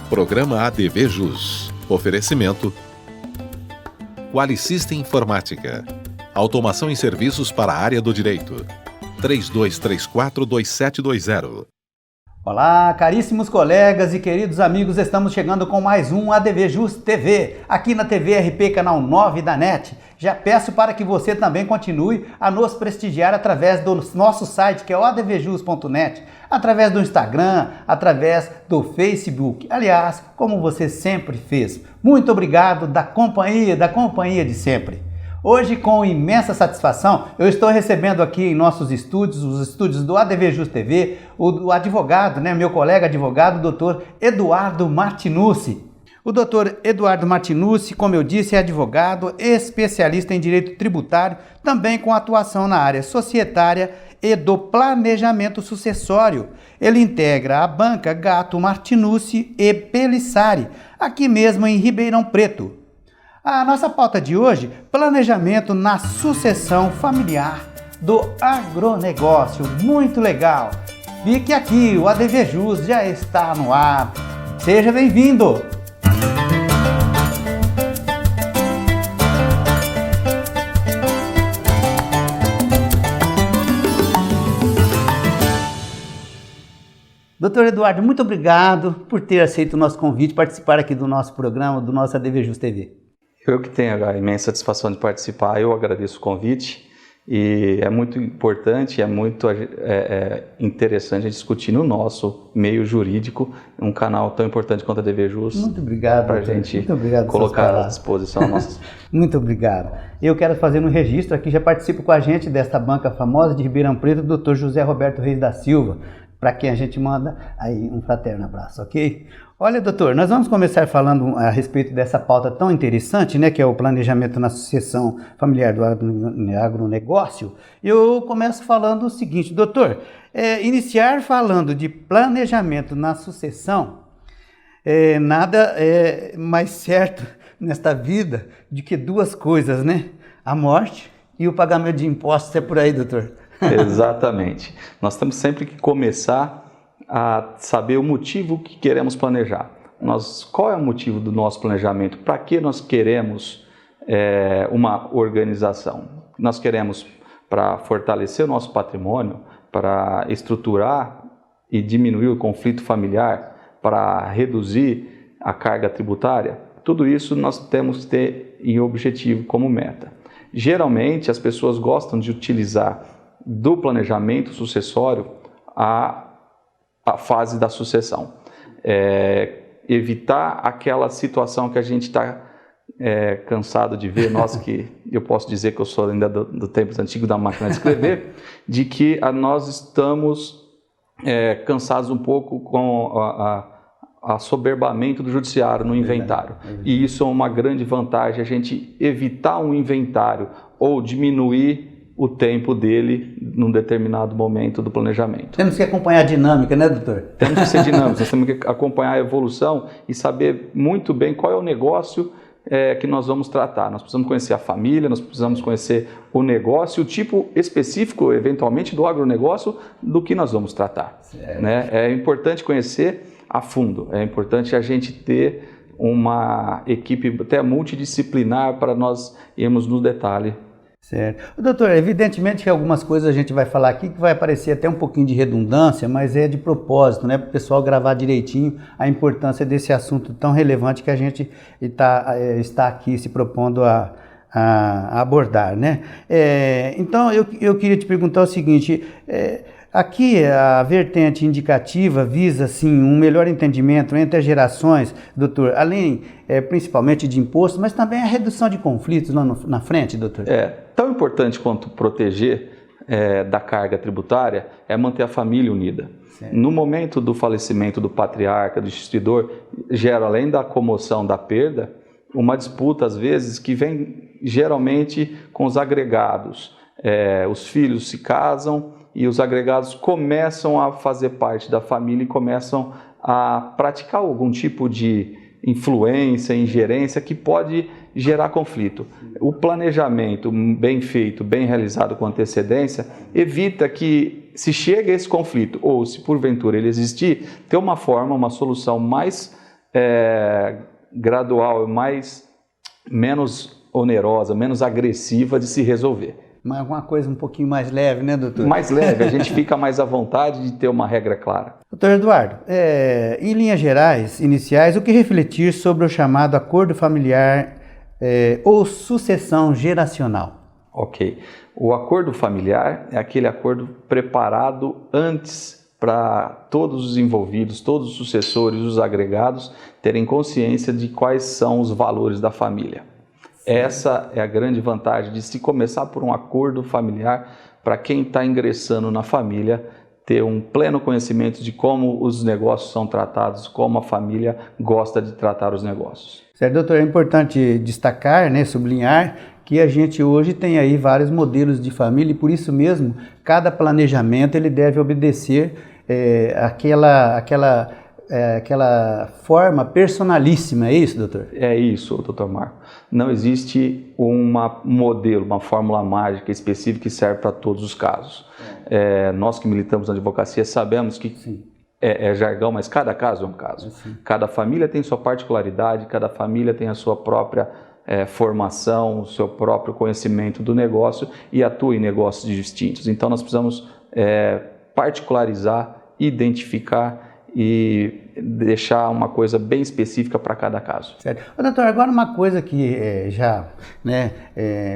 Programa ADV Jus. Oferecimento Qualisystem Informática. Automação e serviços para a área do direito. 3234-2720. Olá, caríssimos colegas e queridos amigos, estamos chegando com mais um ADV Jus TV, aqui na TV RP Canal 9 da NET. Já peço para que você também continue a nos prestigiar através do nosso site, que é o advjus.net, através do Instagram, através do Facebook, aliás, como você sempre fez. Muito obrigado da companhia de sempre. Hoje, com imensa satisfação, eu estou recebendo aqui em nossos estúdios, os estúdios do ADV Jus TV, o advogado, meu colega advogado, o Dr. Eduardo Martinucci. O Dr. Eduardo Martinucci, como eu disse, é advogado, especialista em direito tributário, também com atuação na área societária e do planejamento sucessório. Ele integra a banca Gatto Martinucci e Pelissari, aqui mesmo em Ribeirão Preto. A nossa pauta de hoje, planejamento na sucessão familiar do agronegócio. Muito legal! Fique aqui, o ADV Jus já está no ar. Seja bem-vindo! Doutor Eduardo, muito obrigado por ter aceito o nosso convite, participar aqui do nosso programa, do nosso ADV Jus TV. Eu que tenho a imensa satisfação de participar, eu agradeço o convite e é muito importante, é muito interessante a gente discutir no nosso meio jurídico um canal tão importante quanto a ADV Jus. Muito obrigado, para a gente colocar à disposição nossas. Muito obrigado. Eu quero fazer um registro aqui, já participo com a gente desta banca famosa de Ribeirão Preto, o Dr. José Roberto Reis da Silva, para quem a gente manda aí um fraterno abraço, ok? Olha, doutor, nós vamos começar falando a respeito dessa pauta tão interessante, que é o planejamento na sucessão familiar do agronegócio. Eu começo falando o seguinte, doutor, iniciar falando de planejamento na sucessão, nada é mais certo nesta vida do que duas coisas, a morte e o pagamento de impostos. É por aí, doutor? Exatamente. Nós temos sempre que começar a saber o motivo que queremos planejar. Qual é o motivo do nosso planejamento? Para que nós queremos uma organização? Nós queremos para fortalecer o nosso patrimônio, para estruturar e diminuir o conflito familiar, para reduzir a carga tributária? Tudo isso nós temos que ter em objetivo como meta. Geralmente as pessoas gostam de utilizar do planejamento sucessório a fase da sucessão. Evitar aquela situação que a gente está cansado de ver, que eu posso dizer que eu sou ainda do tempo antigo da máquina de escrever, de que nós estamos cansados um pouco com a soberbamento do judiciário no inventário. E isso é uma grande vantagem, a gente evitar um inventário ou diminuir o tempo dele num determinado momento do planejamento. Temos que acompanhar a dinâmica, doutor? Temos que ser dinâmicos, nós temos que acompanhar a evolução e saber muito bem qual é o negócio que nós vamos tratar. Nós precisamos conhecer a família, nós precisamos conhecer o negócio, o tipo específico, eventualmente, do agronegócio, do que nós vamos tratar. É importante conhecer a fundo, é importante a gente ter uma equipe até multidisciplinar para nós irmos no detalhe. Certo. Doutor, evidentemente que algumas coisas a gente vai falar aqui que vai parecer até um pouquinho de redundância, mas é de propósito, para o pessoal gravar direitinho a importância desse assunto tão relevante que a gente está aqui se propondo a abordar, Então, eu queria te perguntar o seguinte, aqui a vertente indicativa visa, sim, um melhor entendimento entre as gerações, doutor, além principalmente de imposto, mas também a redução de conflitos lá na frente, doutor. Tão importante quanto proteger da carga tributária é manter a família unida. Certo. No momento do falecimento do patriarca, do instituidor, gera, além da comoção da perda, uma disputa, às vezes, que vem geralmente com os agregados. Os filhos se casam e os agregados começam a fazer parte da família e começam a praticar algum tipo de influência, ingerência que pode gerar conflito. O planejamento bem feito, bem realizado com antecedência, evita que se chegue a esse conflito, ou se porventura ele existir, ter uma forma, uma solução mais gradual, menos onerosa, menos agressiva de se resolver. Mas alguma coisa um pouquinho mais leve, né, doutor? Mais leve, a gente fica mais à vontade de ter uma regra clara. Doutor Eduardo, em linhas gerais, iniciais, o que refletir sobre o chamado acordo familiar ou sucessão geracional? Ok. O acordo familiar é aquele acordo preparado antes para todos os envolvidos, todos os sucessores, os agregados, terem consciência de quais são os valores da família. Essa é a grande vantagem de se começar por um acordo familiar para quem está ingressando na família, ter um pleno conhecimento de como os negócios são tratados, como a família gosta de tratar os negócios. Certo, doutor, é importante destacar, né, sublinhar que a gente hoje tem aí vários modelos de família e por isso mesmo cada planejamento ele deve obedecer aquela forma personalíssima, é isso, doutor? É isso, doutor Marco. Não existe um modelo, uma fórmula mágica específica que serve para todos os casos. Nós que militamos na advocacia sabemos que é jargão, mas cada caso é um caso. Cada família tem sua particularidade, cada família tem a sua própria formação, o seu próprio conhecimento do negócio e atua em negócios distintos. Então nós precisamos particularizar, identificar e deixar uma coisa bem específica para cada caso. Certo. Doutor, agora uma coisa que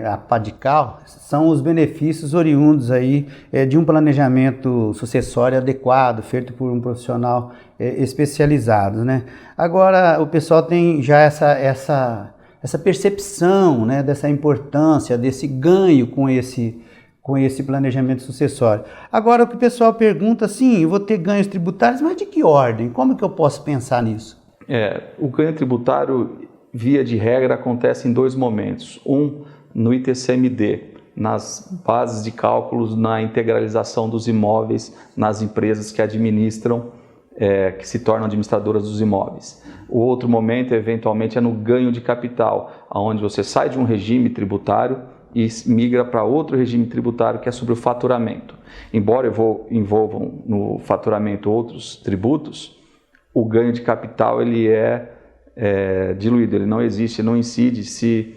a pá de cal são os benefícios oriundos aí de um planejamento sucessório adequado, feito por um profissional especializado, né? Agora o pessoal tem já essa percepção, né, dessa importância, desse ganho com esse planejamento sucessório. Agora o que o pessoal pergunta, sim, eu vou ter ganhos tributários, mas de que ordem? Como que eu posso pensar nisso? O ganho tributário, via de regra, acontece em dois momentos. Um, no ITCMD, nas bases de cálculos, na integralização dos imóveis nas empresas que administram, que se tornam administradoras dos imóveis. O outro momento, eventualmente, é no ganho de capital, onde você sai de um regime tributário e migra para outro regime tributário que é sobre o faturamento. Embora envolvam no faturamento outros tributos, o ganho de capital ele é diluído, ele não existe, não incide se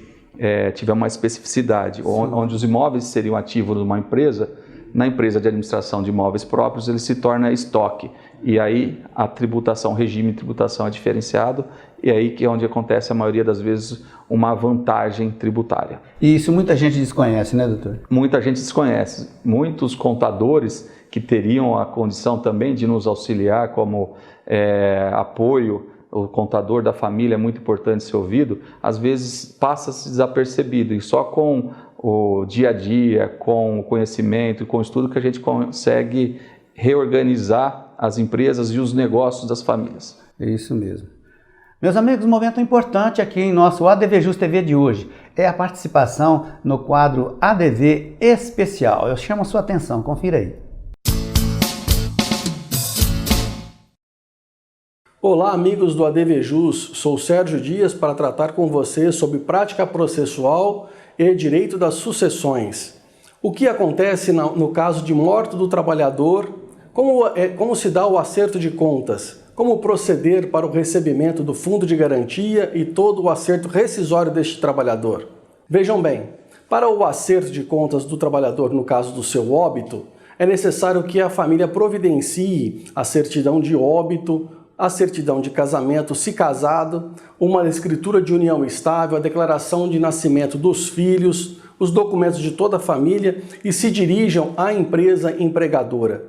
tiver uma especificidade, onde os imóveis seriam ativos de uma empresa, na empresa de administração de imóveis próprios ele se torna estoque, e aí a tributação, o regime de tributação é diferenciado, e aí que é onde acontece a maioria das vezes uma vantagem tributária. E isso muita gente desconhece, né, doutor? Muita gente desconhece. Muitos contadores que teriam a condição também de nos auxiliar como apoio, o contador da família é muito importante ser ouvido, às vezes passa-se desapercebido, e só com o dia a dia, com o conhecimento e com o estudo que a gente consegue reorganizar as empresas e os negócios das famílias. É isso mesmo. Meus amigos, um momento importante aqui em nosso ADV Just TV de hoje é a participação no quadro ADV Especial. Eu chamo a sua atenção, confira aí. Olá, amigos do ADV Just, sou Sérgio Dias para tratar com você sobre prática processual e direito das sucessões. O que acontece no caso de morte do trabalhador, como se dá o acerto de contas, como proceder para o recebimento do fundo de garantia e todo o acerto rescisório deste trabalhador. Vejam bem, para o acerto de contas do trabalhador no caso do seu óbito, é necessário que a família providencie a certidão de óbito, a certidão de casamento, se casado, uma escritura de união estável, a declaração de nascimento dos filhos, os documentos de toda a família e se dirijam à empresa empregadora.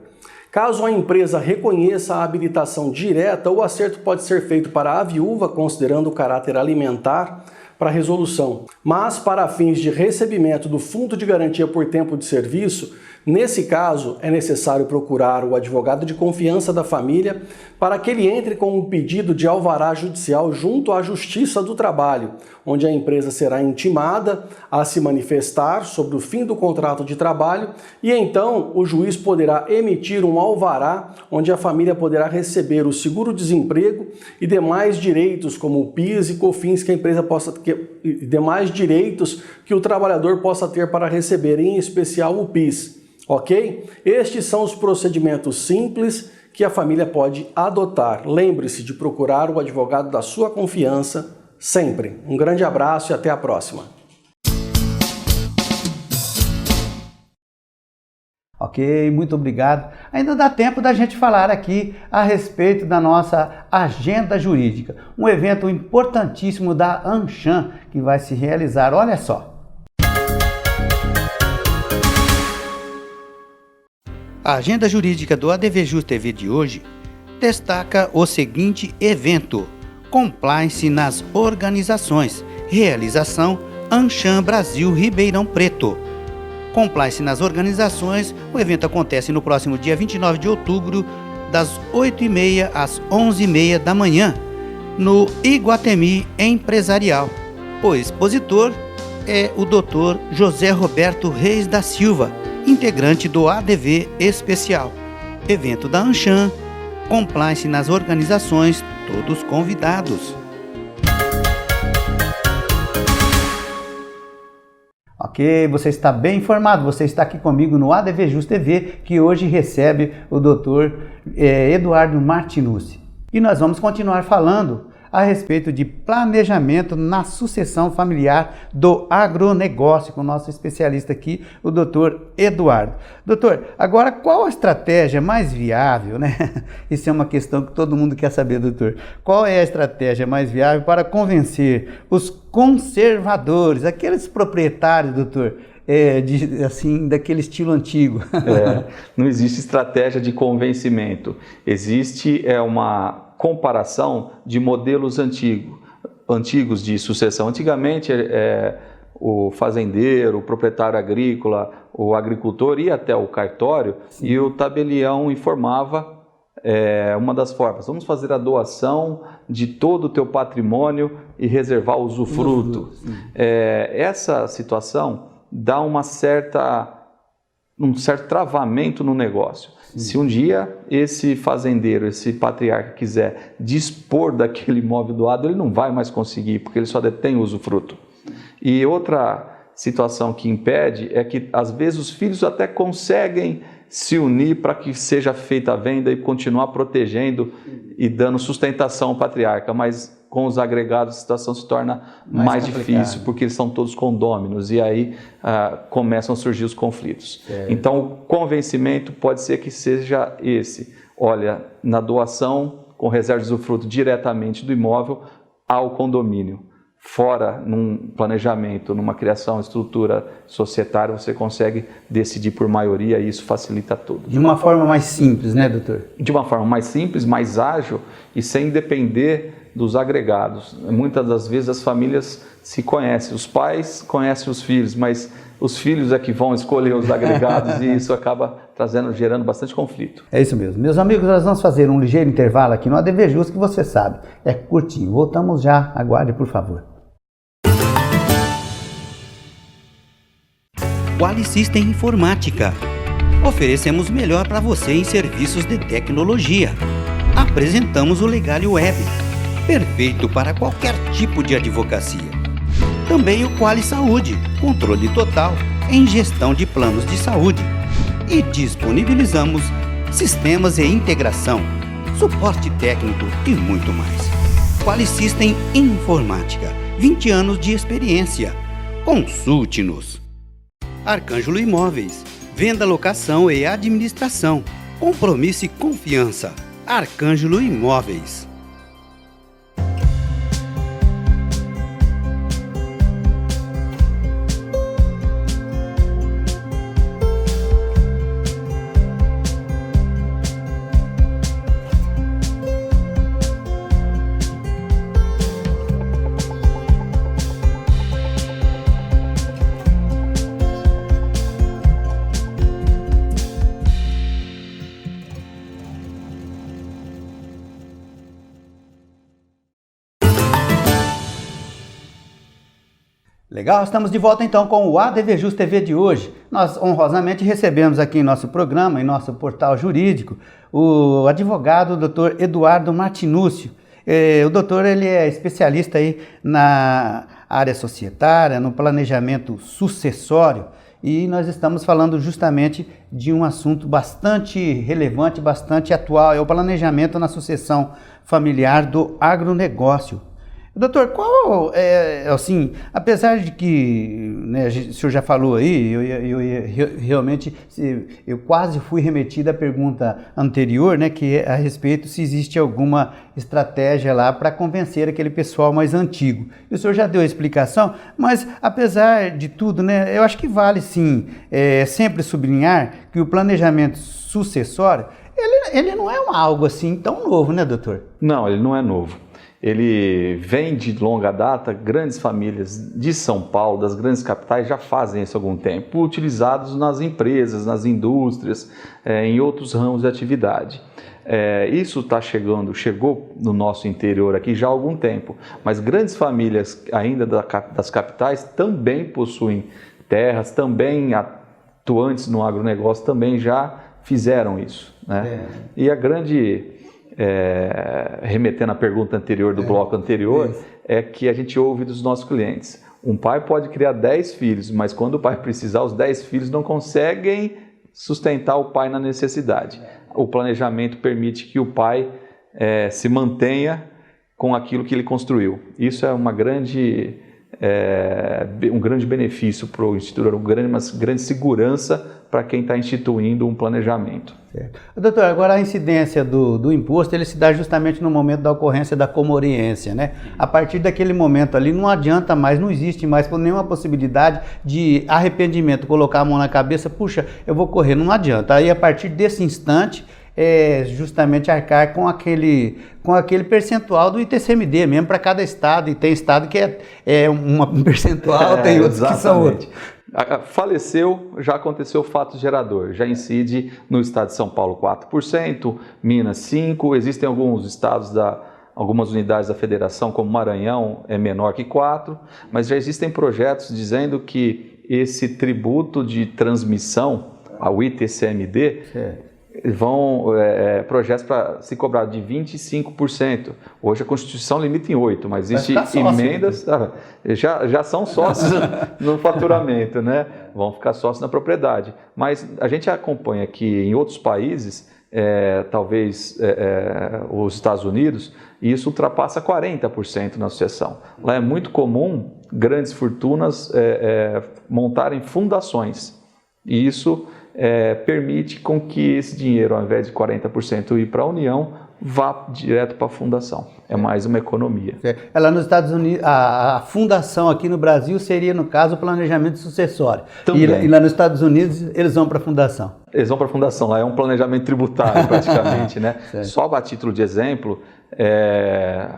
Caso a empresa reconheça a habilitação direta, o acerto pode ser feito para a viúva, considerando o caráter alimentar, para resolução. Mas, para fins de recebimento do fundo de garantia por tempo de serviço, nesse caso, é necessário procurar o advogado de confiança da família para que ele entre com um pedido de alvará judicial junto à Justiça do Trabalho, onde a empresa será intimada a se manifestar sobre o fim do contrato de trabalho e então o juiz poderá emitir um alvará onde a família poderá receber o seguro-desemprego e demais direitos como o PIS e COFINS que a empresa demais direitos que o trabalhador possa ter para receber, em especial o PIS. Ok? Estes são os procedimentos simples que a família pode adotar. Lembre-se de procurar o advogado da sua confiança sempre. Um grande abraço e até a próxima. Ok, muito obrigado. Ainda dá tempo da gente falar aqui a respeito da nossa agenda jurídica, um evento importantíssimo da ANCHAM que vai se realizar. Olha só. A agenda jurídica do ADVJus TV de hoje destaca o seguinte evento: Compliance nas organizações, realização ANCHAM Brasil Ribeirão Preto. Compliance nas organizações, o evento acontece no próximo dia 29 de outubro, das 8h30 às 11h30 da manhã, no Iguatemi Empresarial. O expositor é o Dr. José Roberto Reis da Silva, integrante do ADV Especial. Evento da ANCHAM, Compliance nas organizações, todos convidados. Ok, você está bem informado, você está aqui comigo no ADVJus TV, que hoje recebe o Dr. Eduardo Martinucci. E nós vamos continuar falando a respeito de planejamento na sucessão familiar do agronegócio, com o nosso especialista aqui, o Dr. Eduardo. Doutor, agora qual a estratégia mais viável, né? Isso é uma questão que todo mundo quer saber, doutor. Qual é a estratégia mais viável para convencer os conservadores, aqueles proprietários, doutor, daquele estilo antigo? Não existe estratégia de convencimento. Existe uma comparação de modelos antigos de sucessão. Antigamente, o fazendeiro, o proprietário agrícola, o agricultor ia até o cartório. Sim. E o tabelião informava uma das formas: vamos fazer a doação de todo o teu patrimônio e reservar o usufruto. Essa situação dá um certo travamento no negócio. Sim. Se um dia esse fazendeiro, esse patriarca quiser dispor daquele imóvel doado, ele não vai mais conseguir, porque ele só detém o usufruto. E outra situação que impede é que, às vezes, os filhos até conseguem se unir para que seja feita a venda e continuar protegendo e dando sustentação ao patriarca, mas com os agregados a situação se torna mais difícil, porque eles são todos condôminos e aí começam a surgir os conflitos. Então, o convencimento pode ser que seja esse: olha, na doação com reserva de usufruto diretamente do imóvel ao condomínio. Fora, num planejamento, numa criação, estrutura societária, você consegue decidir por maioria e isso facilita tudo. De uma forma mais simples, né, doutor? De uma forma mais simples, mais ágil e sem depender dos agregados. Muitas das vezes as famílias se conhecem, os pais conhecem os filhos, mas os filhos é que vão escolher os agregados e isso acaba gerando bastante conflito. É isso mesmo. Meus amigos, nós vamos fazer um ligeiro intervalo aqui no ADVJus, que você sabe, é curtinho. Voltamos já, aguarde por favor. Qualisystem Informática. Oferecemos o melhor para você em serviços de tecnologia. Apresentamos o Legale Web, perfeito para qualquer tipo de advocacia. Também o Quali Saúde, controle total em gestão de planos de saúde. E disponibilizamos sistemas e integração, suporte técnico e muito mais. Qualisystem Informática, 20 anos de experiência. Consulte-nos. Arcângelo Imóveis, venda, locação e administração. Compromisso e confiança. Arcângelo Imóveis. Legal, estamos de volta então com o ADVJus TV de hoje. Nós honrosamente recebemos aqui em nosso programa, em nosso portal jurídico, o advogado Dr. Eduardo Martinucci. O doutor ele é especialista aí na área societária, no planejamento sucessório e nós estamos falando justamente de um assunto bastante relevante, bastante atual, é o planejamento na sucessão familiar do agronegócio. Doutor, qual assim, apesar de que, né, o senhor já falou aí, realmente, eu quase fui remetido à pergunta anterior, né, que é a respeito se existe alguma estratégia lá para convencer aquele pessoal mais antigo. E o senhor já deu a explicação, mas apesar de tudo, né, eu acho que vale sim sempre sublinhar que o planejamento sucessório, ele não é algo assim tão novo, né, doutor? Não, ele não é novo. Ele vem de longa data, grandes famílias de São Paulo, das grandes capitais, já fazem isso há algum tempo, utilizados nas empresas, nas indústrias, em outros ramos de atividade. Isso chegou no nosso interior aqui já há algum tempo, mas grandes famílias ainda das capitais também possuem terras, também atuantes no agronegócio, também já fizeram isso, né? E a grande... remetendo à pergunta anterior do bloco anterior, é que a gente ouve dos nossos clientes. Um pai pode criar 10 filhos, mas quando o pai precisar, os 10 filhos não conseguem sustentar o pai na necessidade. O planejamento permite que o pai se mantenha com aquilo que ele construiu. Isso é um grande benefício para o instituidor, uma grande segurança para quem está instituindo um planejamento. Certo. Doutor, agora a incidência do imposto, ele se dá justamente no momento da ocorrência da comoriência, né? A partir daquele momento ali não adianta mais, não existe mais nenhuma possibilidade de arrependimento, colocar a mão na cabeça, puxa, eu vou correr, não adianta. Aí a partir desse instante, justamente arcar com aquele percentual do ITCMD mesmo para cada estado, e tem estado que é um percentual, tem outros que são outros. Faleceu, já aconteceu fato gerador, já incide no estado de São Paulo 4%, Minas 5%, existem alguns estados, algumas unidades da federação, como Maranhão, é menor que 4%, mas já existem projetos dizendo que esse tributo de transmissão, ao ITCMD, vão projetos para se cobrar de 25%. Hoje a Constituição limita em 8%, mas existem emendas, já são sócios no faturamento, né? Vão ficar sócios na propriedade. Mas a gente acompanha que em outros países, talvez os Estados Unidos, isso ultrapassa 40% na sucessão. Lá é muito comum grandes fortunas montarem fundações, e isso permite com que esse dinheiro, ao invés de 40% ir para a União, vá direto para a fundação. É mais uma economia. Lá nos Estados Unidos, a fundação aqui no Brasil seria, no caso, o planejamento sucessório. E lá nos Estados Unidos, eles vão para a fundação. Eles vão para a fundação, lá é um planejamento tributário praticamente, né? Só a título de exemplo,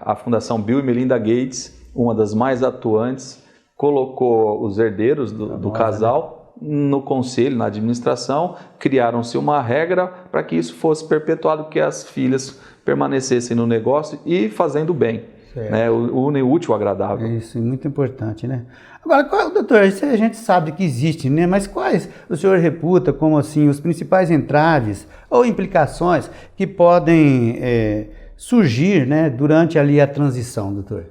a Fundação Bill e Melinda Gates, uma das mais atuantes, colocou os herdeiros do casal, né, no conselho, na administração, criaram-se uma regra para que isso fosse perpetuado, que as filhas permanecessem no negócio e fazendo bem, né? Une o útil ao agradável. Isso, muito importante, né? Agora, doutor, isso a gente sabe que existe, né? Mas quais o senhor reputa como assim os principais entraves ou implicações que podem surgir, né, durante ali a transição, doutor?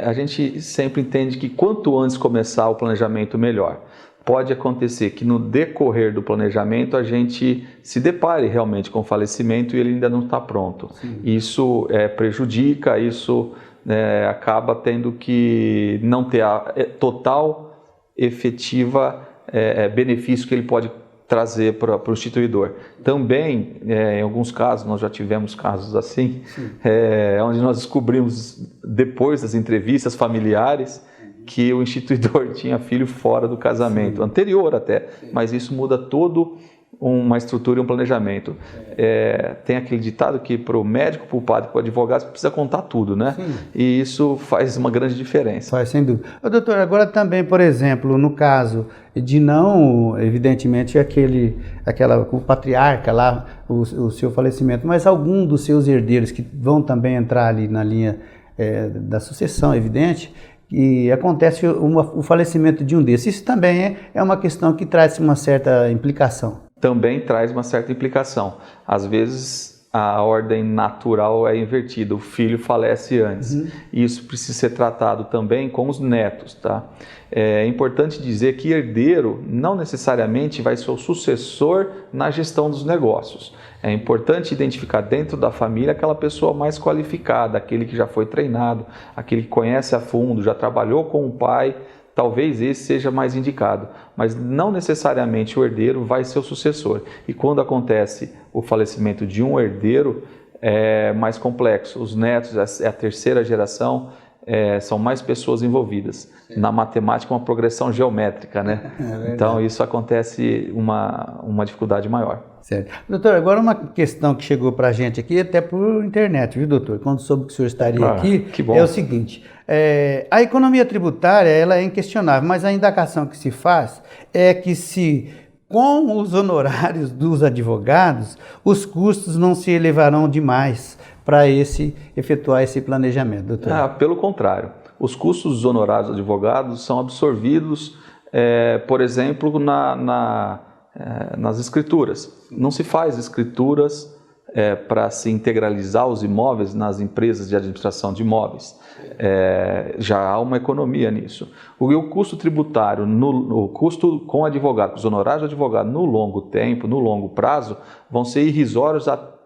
A gente sempre entende que quanto antes começar o planejamento, melhor. Pode acontecer que no decorrer do planejamento a gente se depare realmente com o falecimento e ele ainda não está pronto. Sim. Isso prejudica, isso acaba tendo que não ter a total, efetiva benefício que ele pode trazer para o instituidor. Também, em alguns casos, nós já tivemos casos assim, onde nós descobrimos, depois das entrevistas familiares, que o instituidor tinha filho fora do casamento, anterior até, mas isso muda todo uma estrutura e um planejamento. Tem aquele ditado que para o médico, para o padre, para o advogado, você precisa contar tudo, né? Sim. E isso faz uma grande diferença. Faz, sem dúvida. Doutor, agora também, por exemplo, no caso de não, evidentemente, o patriarca lá, o seu falecimento, mas algum dos seus herdeiros que vão também entrar ali na linha da sucessão, evidente, e acontece o falecimento de um desses. Isso também é uma questão que traz uma certa implicação. Também traz uma certa implicação. Às vezes a ordem natural é invertida, o filho falece antes. Isso precisa ser tratado também com os netos, tá? É importante dizer que herdeiro não necessariamente vai ser o sucessor na gestão dos negócios. É importante identificar dentro da família aquela pessoa mais qualificada, aquele que já foi treinado, aquele que conhece a fundo, já trabalhou com o pai. Talvez esse seja mais indicado, mas não necessariamente o herdeiro vai ser o sucessor. E quando acontece o falecimento de um herdeiro, é mais complexo. Os netos, a terceira geração, são mais pessoas envolvidas. Na matemática, uma progressão geométrica, né? Então, isso acontece uma dificuldade maior. Certo. Doutor, agora uma questão que chegou para a gente aqui, até por internet, viu, doutor? Quando soube que o senhor estaria aqui, que bom. É o seguinte, a economia tributária, ela é inquestionável, mas a indagação que se faz é que se, com os honorários dos advogados, os custos não se elevarão demais para efetuar esse planejamento, doutor? Pelo contrário, os custos dos honorários dos advogados são absorvidos, por exemplo, nas escrituras. Não se faz escrituras para se integralizar os imóveis nas empresas de administração de imóveis. Já há uma economia nisso. O custo tributário, o custo com advogado, os honorários de advogado no longo tempo, no longo prazo, vão ser irrisórios até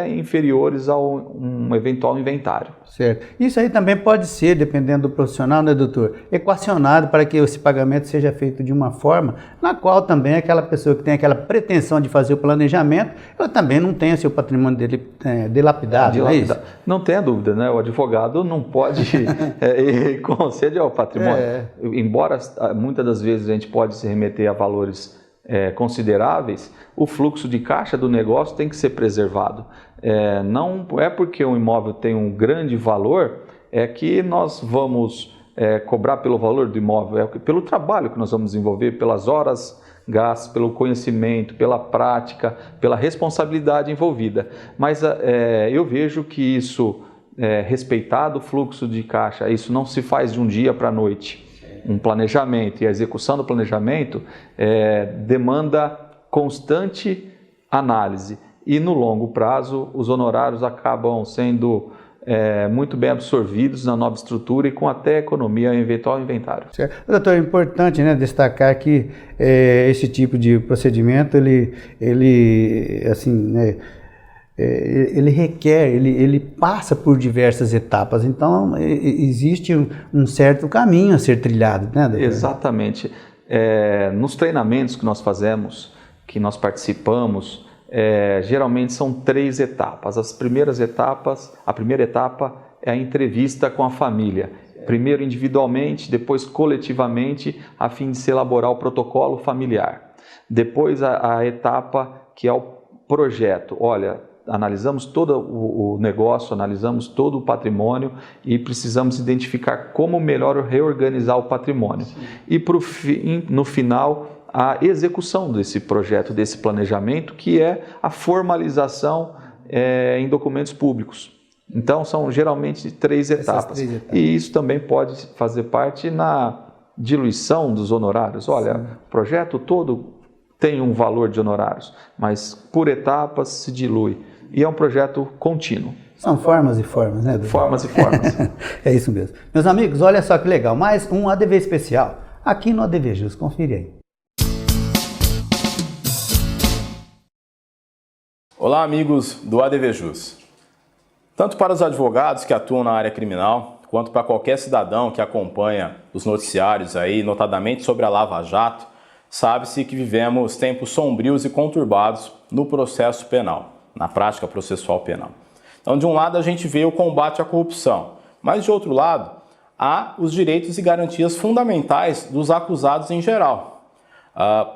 inferiores a um eventual inventário. Certo. Isso aí também pode ser, dependendo do profissional, né, doutor, equacionado para que esse pagamento seja feito de uma forma na qual também aquela pessoa que tem aquela pretensão de fazer o planejamento, ela também não tenha seu patrimônio dele dilapidado, não é isso? Não tenha dúvida, né? O advogado não pode conceder ao patrimônio. Embora muitas das vezes a gente pode se remeter a valores consideráveis, o fluxo de caixa do negócio tem que ser preservado. Não é porque um imóvel tem um grande valor que nós vamos cobrar pelo valor do imóvel, pelo trabalho que nós vamos desenvolver, pelas horas gastas, pelo conhecimento, pela prática, pela responsabilidade envolvida. Mas eu vejo que isso, respeitado o fluxo de caixa, isso não se faz de um dia para a noite. Um planejamento e a execução do planejamento demanda constante análise e no longo prazo os honorários acabam sendo muito bem absorvidos na nova estrutura e com até economia eventual inventário. Certo. Doutor, é importante, né, destacar que esse tipo de procedimento ele assim, né, ele requer, ele passa por diversas etapas, então existe um certo caminho a ser trilhado, né, doutor? Exatamente. Nos treinamentos que nós fazemos, que nós participamos, geralmente são 3 etapas. A primeira etapa é a entrevista com a família. Primeiro individualmente, depois coletivamente, a fim de se elaborar o protocolo familiar. Depois a etapa que é o projeto. Olha, analisamos todo o negócio, analisamos todo o patrimônio e precisamos identificar como melhor reorganizar o patrimônio. Sim. E no final, a execução desse projeto, desse planejamento, que é a formalização em documentos públicos. Então, são geralmente 3 etapas. E isso também pode fazer parte na diluição dos honorários. Olha, o projeto todo tem um valor de honorários, mas por etapas se dilui. E é um projeto contínuo. São formas e formas, né, doutor? Formas e formas. É isso mesmo. Meus amigos, olha só que legal. Mais um ADV especial aqui no ADV Jus. Confere aí. Olá, amigos do ADV Jus. Tanto para os advogados que atuam na área criminal, quanto para qualquer cidadão que acompanha os noticiários aí, notadamente sobre a Lava Jato, sabe-se que vivemos tempos sombrios e conturbados no processo penal, na prática processual penal. Então, de um lado, a gente vê o combate à corrupção, mas, de outro lado, há os direitos e garantias fundamentais dos acusados em geral.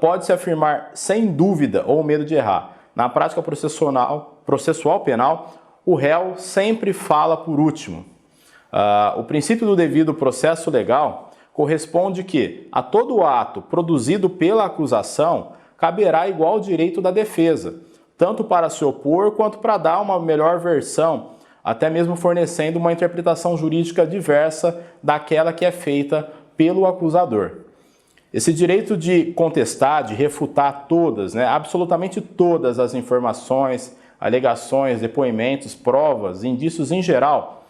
Pode-se afirmar, sem dúvida ou medo de errar, na prática processual penal, o réu sempre fala por último. O princípio do devido processo legal corresponde que a todo ato produzido pela acusação caberá igual direito da defesa, tanto para se opor quanto para dar uma melhor versão, até mesmo fornecendo uma interpretação jurídica diversa daquela que é feita pelo acusador. Esse direito de contestar, de refutar todas, absolutamente todas as informações, alegações, depoimentos, provas, indícios em geral,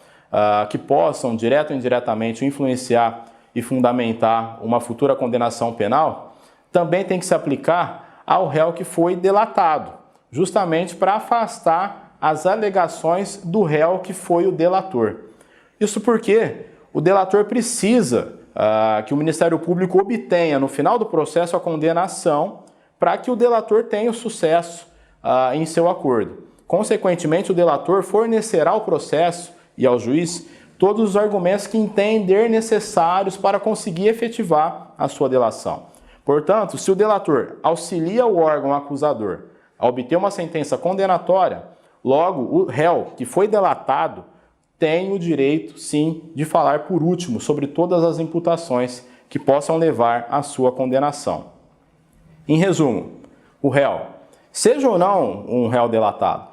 que possam, direto ou indiretamente, influenciar e fundamentar uma futura condenação penal, também tem que se aplicar ao réu que foi delatado, justamente para afastar as alegações do réu que foi o delator. Isso porque o delator precisa que o Ministério Público obtenha no final do processo a condenação para que o delator tenha o sucesso em seu acordo. Consequentemente, o delator fornecerá ao processo e ao juiz todos os argumentos que entender necessários para conseguir efetivar a sua delação. Portanto, se o delator auxilia o órgão acusador a obter uma sentença condenatória, logo o réu que foi delatado tem o direito, sim, de falar por último sobre todas as imputações que possam levar à sua condenação. Em resumo, o réu, seja ou não um réu delatado,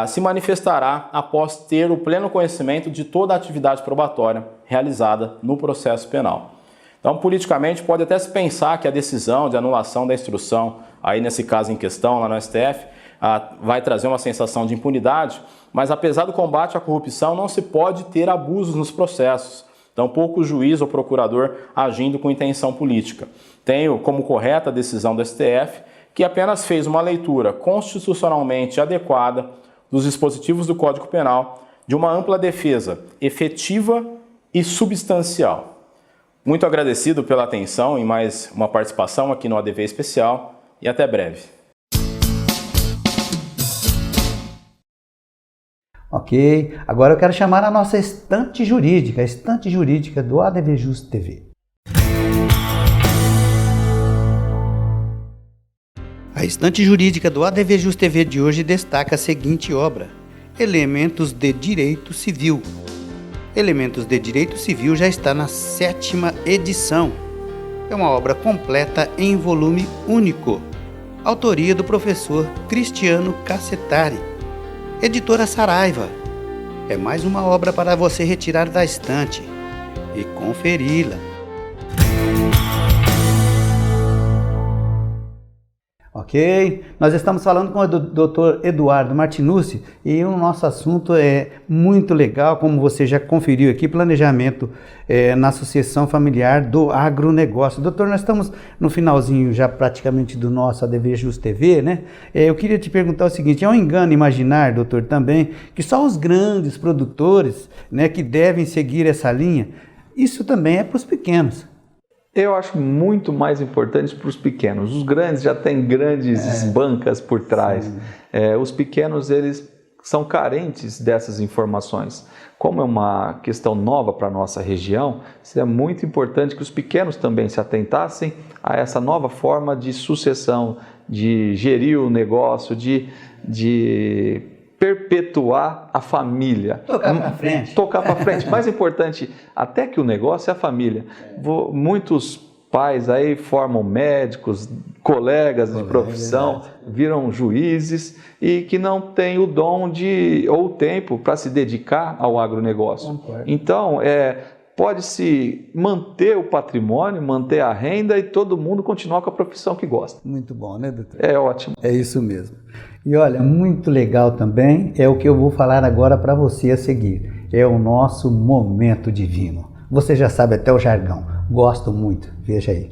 se manifestará após ter o pleno conhecimento de toda a atividade probatória realizada no processo penal. Então, politicamente, pode até se pensar que a decisão de anulação da instrução, aí nesse caso em questão, lá no STF, vai trazer uma sensação de impunidade, mas apesar do combate à corrupção, não se pode ter abusos nos processos, tampouco o juiz ou procurador agindo com intenção política. Tenho como correta a decisão do STF, que apenas fez uma leitura constitucionalmente adequada dos dispositivos do Código Penal, de uma ampla defesa efetiva e substancial. Muito agradecido pela atenção em mais uma participação aqui no ADV Especial e até breve. Ok, agora eu quero chamar a nossa estante jurídica do ADV Just TV. A estante jurídica do ADV Just TV de hoje destaca a seguinte obra: Elementos de Direito Civil. Elementos de Direito Civil já está na 7ª edição. É uma obra completa em volume único. Autoria do professor Cristiano Cassetari. Editora Saraiva. É mais uma obra para você retirar da estante e conferi-la. Ok? Nós estamos falando com o Dr. Eduardo Martinucci e o nosso assunto é muito legal, como você já conferiu aqui, planejamento na sucessão familiar do agronegócio. Doutor, nós estamos no finalzinho já praticamente do nosso ADV Just TV, né? Eu queria te perguntar o seguinte: é um engano imaginar, doutor, também, que só os grandes produtores, né, que devem seguir essa linha? Isso também é para os pequenos. Eu acho muito mais importante para os pequenos. Os grandes já têm grandes bancas por trás. Os pequenos, eles são carentes dessas informações. Como é uma questão nova para a nossa região, seria muito importante que os pequenos também se atentassem a essa nova forma de sucessão, de gerir o negócio, de perpetuar a família. Tocar para frente. Tocar para frente. Mais importante até que o negócio é a família. Muitos pais aí formam médicos, colegas de profissão, viram juízes e que não têm o dom ou o tempo para se dedicar ao agronegócio. Então, pode-se manter o patrimônio, manter a renda e todo mundo continuar com a profissão que gosta. Muito bom, né, doutor? É ótimo. É isso mesmo. E olha, muito legal também é o que eu vou falar agora para você a seguir. É o nosso momento divino. Você já sabe até o jargão. Gosto muito. Veja aí.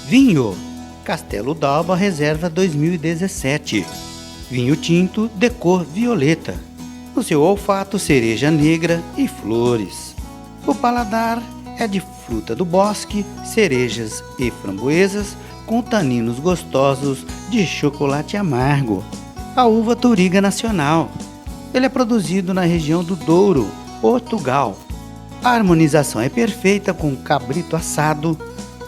Vinho Castelo d'Alba Reserva 2017. Vinho tinto de cor violeta. No seu olfato, cereja negra e flores. O paladar é de fruta do bosque, cerejas e framboesas, com taninos gostosos de chocolate amargo. A uva Touriga Nacional. Ele é produzido na região do Douro, Portugal. A harmonização é perfeita com cabrito assado,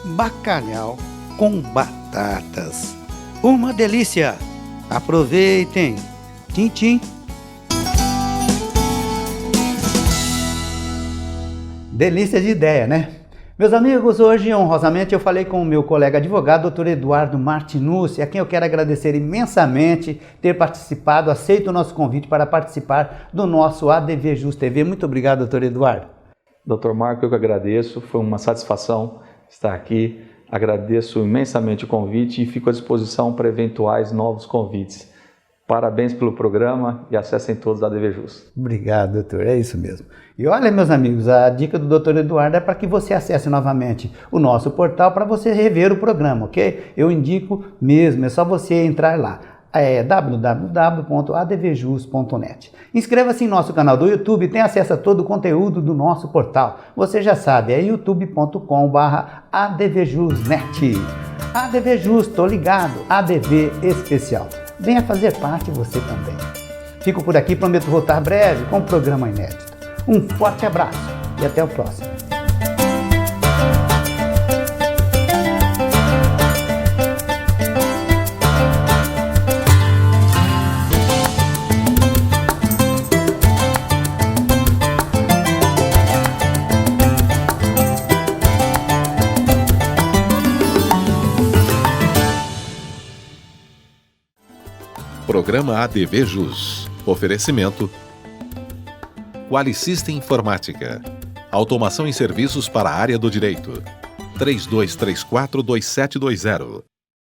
bacalhau com batatas. Uma delícia! Aproveitem! Tchim, tchim! Delícia de ideia, né? Meus amigos, hoje honrosamente eu falei com o meu colega advogado, Dr. Eduardo Martinucci, a quem eu quero agradecer imensamente ter participado, aceito o nosso convite para participar do nosso ADV Just TV. Muito obrigado, Dr. Eduardo. Dr. Marco, eu que agradeço, foi uma satisfação estar aqui Agradeço imensamente o convite e fico à disposição para eventuais novos convites. Parabéns pelo programa e acessem todos a ADV Jus. Obrigado, doutor. É isso mesmo. E olha, meus amigos, a dica do doutor Eduardo é para que você acesse novamente o nosso portal para você rever o programa, ok? Eu indico mesmo, é só você entrar lá. É www.advjus.net. Inscreva-se em nosso canal do YouTube e tenha acesso a todo o conteúdo do nosso portal. Você já sabe, é youtube.com/advjusnet. ADVJus, tô ligado, ADV especial. Venha fazer parte você também. Fico por aqui, prometo voltar breve com um programa inédito. Um forte abraço e até o próximo. Programa ADV Jus. Oferecimento Qualisystem Informática. Automação em serviços para a área do direito. 3234-2720.